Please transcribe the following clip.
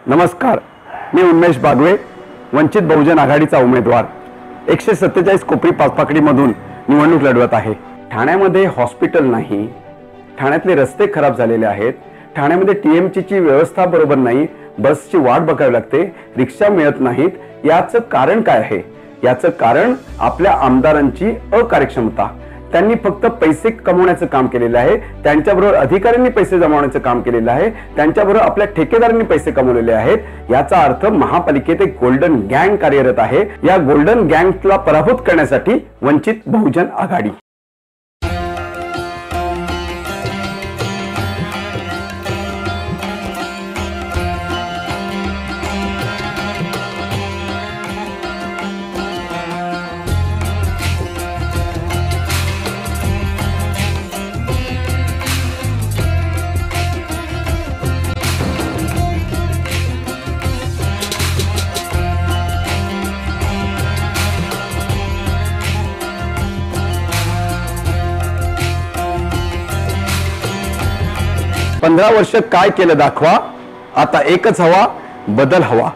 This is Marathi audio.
नमस्कार, मी उन्मेष बागवे, वंचित बहुजन आघाडीचा उमेदवार 147 कोपरी पाचपाकडीमधून निवडणूक लढवत आहे। ठाण्यामध्ये हॉस्पिटल नाही, ठाण्यातले रस्ते खराब झालेले आहेत, ठाण्यामध्ये टीएमची व्यवस्था बरोबर नाही, बसची वाट बघावी लागते, रिक्षा मिळत नाहीत। याचं कारण काय आहे? याचं कारण आपल्या आमदारांची अकार्यक्षमता। त्यांनी फक्त पैसे कमवण्याचं काम केलेलं आहे, त्यांच्याबरोबर अधिकाऱ्यांनी पैसे जमवण्याचं काम केलेलं आहे, त्यांच्याबरोबर आपल्या ठेकेदारांनी पैसे कमवलेले आहेत। याचा अर्थ महापालिकेत एक गोल्डन गँग कार्यरत आहे। या गोल्डन गँगला पराभूत करण्यासाठी वंचित बहुजन आघाडी। पंधरा वर्ष काय केलं दाखवा, आता एकच हवा, बदल हवा।